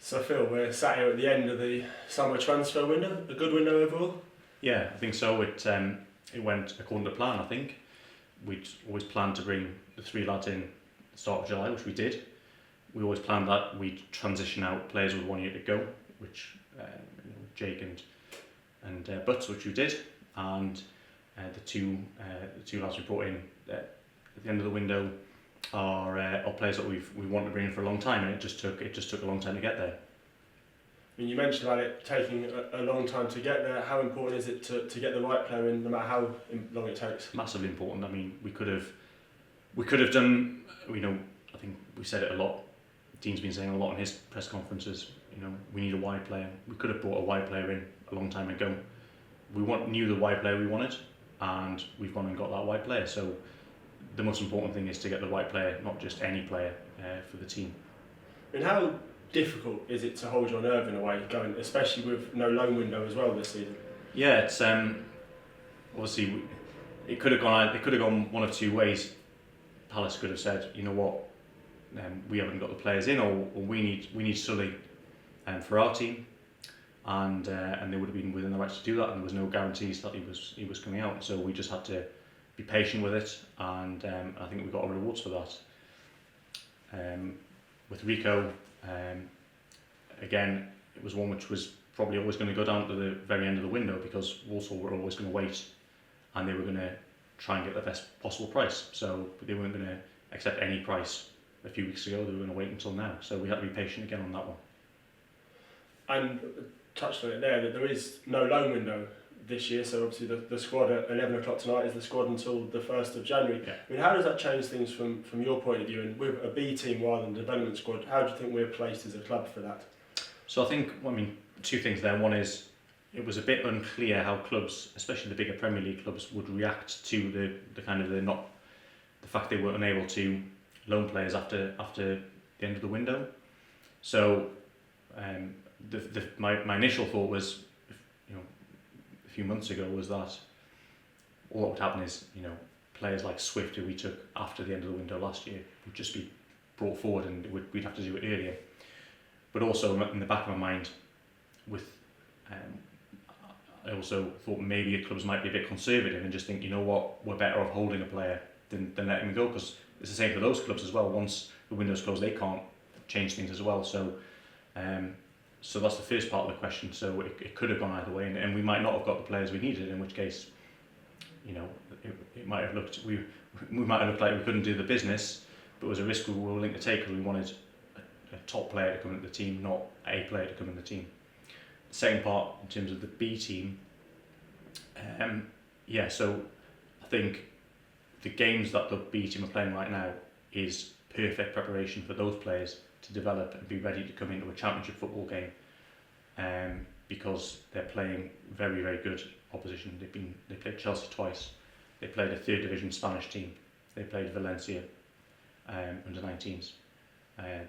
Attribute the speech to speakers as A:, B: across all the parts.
A: So Phil, we're sat here at the end of the summer transfer window. A good window overall?
B: Yeah, I think so. It went according to plan. I think we'd always planned to bring the three lads in at the start of July, which we did. We always planned that we'd transition out players with 1 year to go, which Jake and Butts, which we did, and the two lads we brought in at the end of the window are players that we wanted to bring in for a long time, and it just took a long time to get there.
A: I mean, you mentioned about it taking a long time to get there. How important is it to get the right player in, no matter how long it takes?
B: Massively important. I mean, we could have done. I think we said it a lot. Dean's been saying a lot in his press conferences. We need a wide player. We could have brought a wide player in a long time ago. We knew the wide player we wanted, and we've gone and got that wide player. So the most important thing is to get the right player, not just any player for the team.
A: And how difficult is it to hold your nerve in a way, going, especially with no loan window as well this season?
B: Yeah, it's obviously it could have gone one of two ways. Palace could have said, you know what, we haven't got the players in, or we need Sully for our team, and they would have been within the rights to do that, and there was no guarantees that he was coming out. So we just had to be patient with it, and I think we got our rewards for that. With Rico, again, it was one which was probably always going to go down to the very end of the window, because Walsall were always going to wait, and they were going to try and get the best possible price. So they weren't going to accept any price a few weeks ago. They were going to wait until now. So we had to be patient again on that one.
A: And touched on it there, that there is no loan window this year, so obviously the squad at 11 o'clock tonight is the squad until the 1st of January.
B: Yeah.
A: I mean, how does that change things from your point of view? And with a B team rather than the development squad, how do you think we're placed as a club for that?
B: So I think, two things there. One is, it was a bit unclear how clubs, especially the bigger Premier League clubs, would react to the fact they were unable to loan players after the end of the window. So my initial thought was, a few months ago, was that all that would happen is, players like Swift, who we took after the end of the window last year, would just be brought forward, and we'd have to do it earlier. But also in the back of my mind, I also thought maybe clubs might be a bit conservative and just think, you know what, we're better off holding a player than letting him go, because it's the same for those clubs as well. Once the window's closed, they can't change things as well. So that's the first part of the question. So it could have gone either way, and we might not have got the players we needed, in which case, it might have looked, we might have looked like we couldn't do the business, but it was a risk we were willing to take, because we wanted a top player to come into the team, not a player to come in the team. The second part, in terms of the B team, so I think the games that the B team are playing right now is perfect preparation for those players to develop and be ready to come into a championship football game, because they're playing very, very good opposition. They played Chelsea twice, they played a third division Spanish team, they played Valencia under 19s,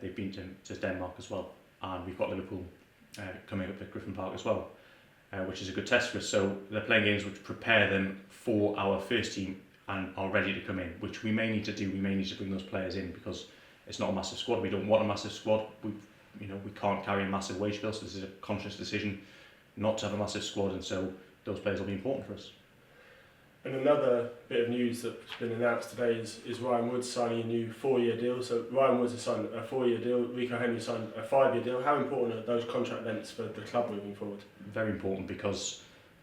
B: they've been to Denmark as well, and we've got Liverpool coming up at Griffin Park as well, which is a good test for us. So they're playing games which prepare them for our first team and are ready to come in, which we may need to do. We may need to bring those players in, because it's not a massive squad. We don't want a massive squad. We can't carry a massive wage bill, so this is a conscious decision not to have a massive squad, and so those players will be important for us.
A: And another bit of news that's been announced today is Ryan Woods signing a new 4-year deal. So Ryan Woods has signed a 4-year deal, Rico Henry signed a 5-year deal. How important are those contract lengths for the club moving forward?
B: Very important, because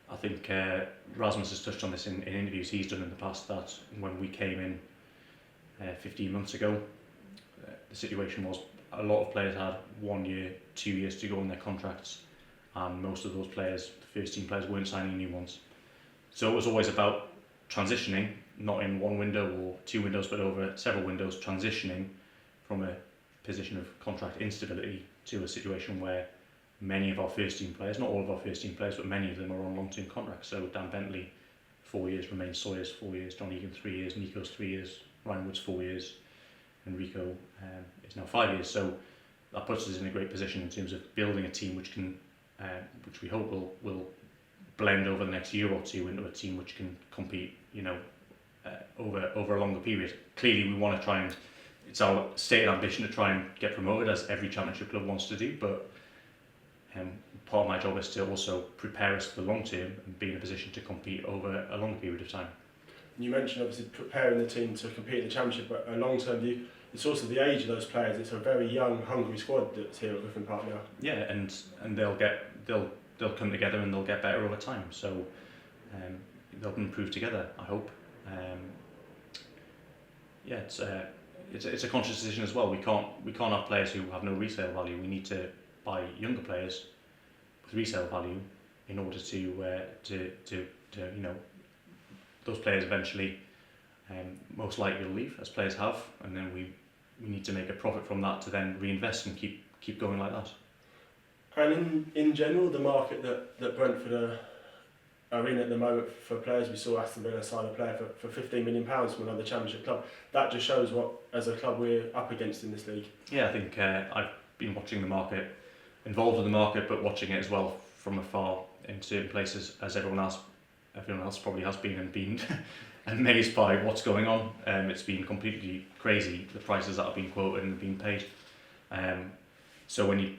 B: I think Rasmus has touched on this in interviews he's done in the past, that when we came in 15 months ago, the situation was a lot of players had 1 year, 2 years to go on their contracts, and most of those players, the first team players, weren't signing new ones. So it was always about transitioning, not in one window or two windows, but over several windows, transitioning from a position of contract instability to a situation where many of our first team players, not all of our first team players, but many of them are on long-term contracts. So Dan Bentley, 4 years, Romain Sawyers 4 years, John Egan 3 years, Nico's 3 years, Ryan Woods 4 years, and Rico is now 5 years. So that puts us in a great position in terms of building a team which can, which we hope will blend over the next year or two into a team which can compete, over a longer period. Clearly, we want to try and it's our stated ambition to try and get promoted, as every Championship club wants to do. But part of my job is to also prepare us for the long term and be in a position to compete over a long period of time.
A: You mentioned obviously preparing the team to compete in the Championship, but a long-term view, it's also the age of those players. It's a very young, hungry squad that's here at Griffin Park now.
B: Yeah, and they'll come together and they'll get better over time. So they'll improve together, I hope. Yeah, it's a conscious decision as well. We can't have players who have no resale value. We need to buy younger players with resale value in order to you know, those players eventually most likely will leave, as players have, and then we need to make a profit from that to then reinvest and keep going like that.
A: And in general, the market that Brentford are in at the moment for players, we saw Aston Villa sign a player for £15 million from another Championship club. That just shows what, as a club, we're up against in this league.
B: Yeah, I think I've been watching the market, involved in the market, but watching it as well from afar in certain places, as everyone else probably has been, and been amazed by what's going on. It's been completely crazy, the prices that have been quoted and been paid. So when you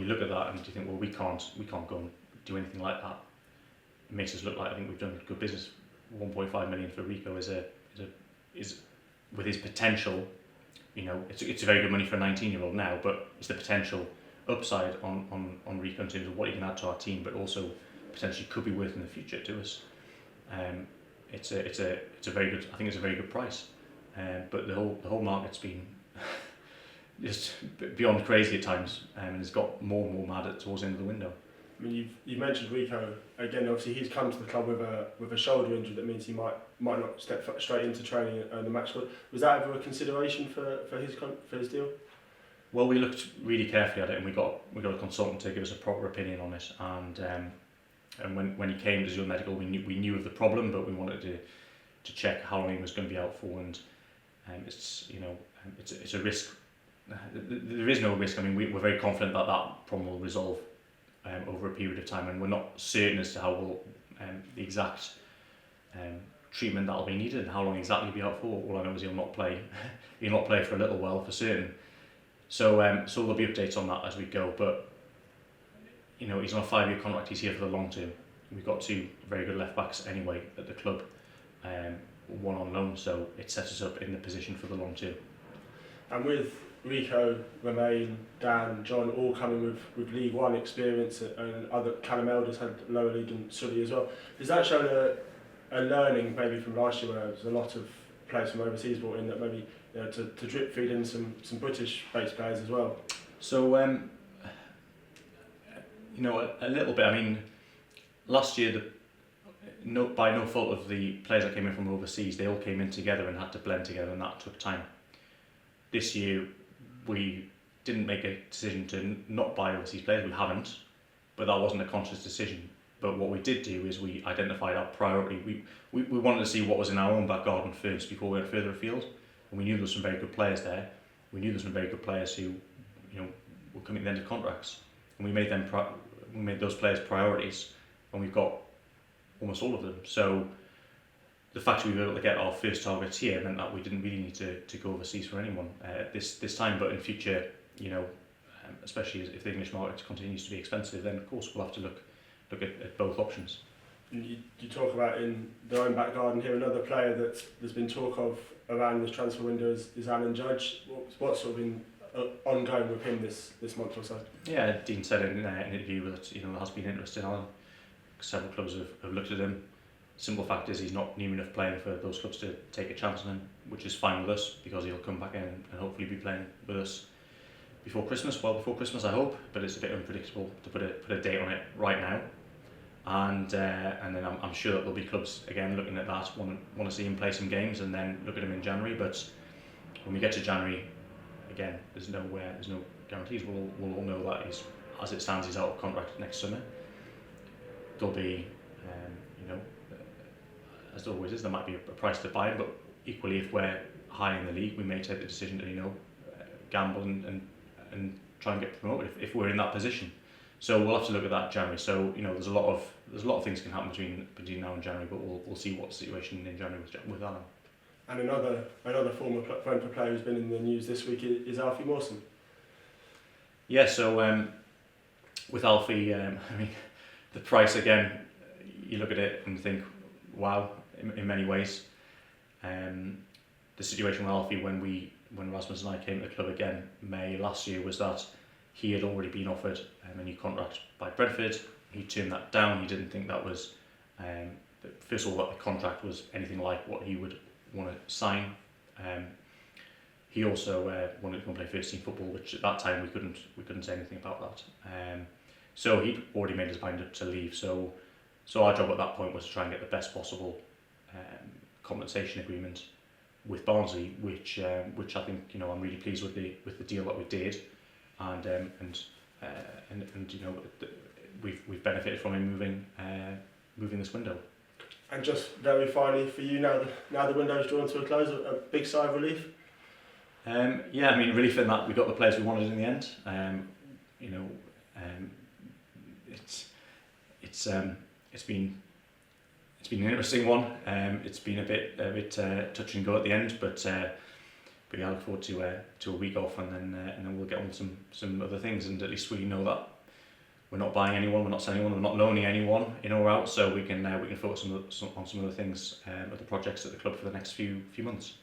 B: look at that and you think, well, we can't go and do anything like that, it makes us look like, I think we've done good business. 1.5 million for Rico is with his potential. You know, it's very good money for a 19-year-old now, but it's the potential upside on Rico in terms of what he can add to our team, but also potentially could be worth in the future to us. It's a very good. I think it's a very good price. But the whole market's been just beyond crazy at times, and it's got more and more mad towards the end of the window.
A: I mean, you mentioned Rico again. Obviously, he's come to the club with a shoulder injury that means he might not step straight into training and the match squad. Was that ever a consideration for his deal?
B: Well, we looked really carefully at it, and we got a consultant to give us a proper opinion on it. And when he came to Zeal Medical, we knew of the problem, but we wanted to check how long he was going to be out for. And it's a risk. There is no risk. I mean, we're very confident that problem will resolve over a period of time, and we're not certain as to how the exact treatment that will be needed and how long exactly he'll be out for. All I know is he'll not play. He'll not play for a little while for certain. So there'll be updates on that as we go. But you know, he's on a 5-year contract. He's here for the long term. We've got 2 very good left backs anyway at the club, one on loan, so it sets us up in the position for the long term.
A: And with Rico, Romain, Dan, John all coming with League One experience, and other Callum Elders had lower league and Sully as well. Does that show a learning maybe from last year, where there's a lot of players from overseas brought in, that maybe to drip feed in some British-based players as well?
B: So you know, a little bit. I mean, last year, by no fault of the players that came in from overseas, they all came in together and had to blend together, and that took time. This year, we didn't make a decision to not buy overseas players. We haven't, but that wasn't a conscious decision. But what we did do is we identified our priority. We wanted to see what was in our own back garden first before we went further afield. And we knew there were some very good players there. We knew there were some very good players who, you know, were coming at the end of contracts, and we made those players priorities, and we've got almost all of them. So the fact that we were able to get our first targets here meant that we didn't really need to go overseas for anyone this time. But in future, you know, especially if the English market continues to be expensive, then of course we'll have to look at both options.
A: You talk about in their own back garden here, another player that there's been talk of around this transfer window is Alan Judge. What's sort of been ongoing with him this month or so?
B: Yeah, Dean said in an interview that, you know, there has been interest in Alan. Several clubs have looked at him. Simple fact is he's not near enough playing for those clubs to take a chance on him, which is fine with us, because he'll come back in and hopefully be playing with us before Christmas. Well, before Christmas, I hope, but it's a bit unpredictable to put a date on it right now. And then I'm sure that there'll be clubs again looking at that, want to see him play some games, and then look at him in January. But when we get to January, again, there's no guarantees. We'll all know that as it stands, he's out of contract next summer. There'll be, you know, as there always is, there might be a price to buy him, but equally, if we're high in the league, we may take the decision to, you know, gamble and try and get promoted if we're in that position. So we'll have to look at that January. So, you know, there's a lot of things can happen between now and January, but we'll see what the situation in January with Alan.
A: And another former Brentford player who's been in the news this week is Alfie Mawson.
B: Yeah, so with Alfie, I mean, the price again, you look at it and think, wow, in many ways. The situation with Alfie when Rasmus and I came to the club again May last year was that he had already been offered a new contract by Brentford. He turned that down. He didn't think that was, first of all, that the contract was anything like what he would want to sign. He also wanted to come play first team football, which at that time we couldn't say anything about that. So he'd already made his mind up to leave. So our job at that point was to try and get the best possible compensation agreement with Barnsley, which I think, you know, I'm really pleased with the deal that we did, and you know, we've benefited from him moving this window.
A: And just very finally for you, now the window's drawn to a close, a big sigh of relief.
B: Yeah, I mean, relief in that we got the players we wanted in the end. You know, it's been an interesting one. It's been a bit touch and go at the end, but yeah, I look forward to a week off, and then we'll get on some other things, and at least we know that we're not buying anyone, we're not selling anyone, we're not loaning anyone in or out, so we can focus on some other things, other projects at the club for the next few months.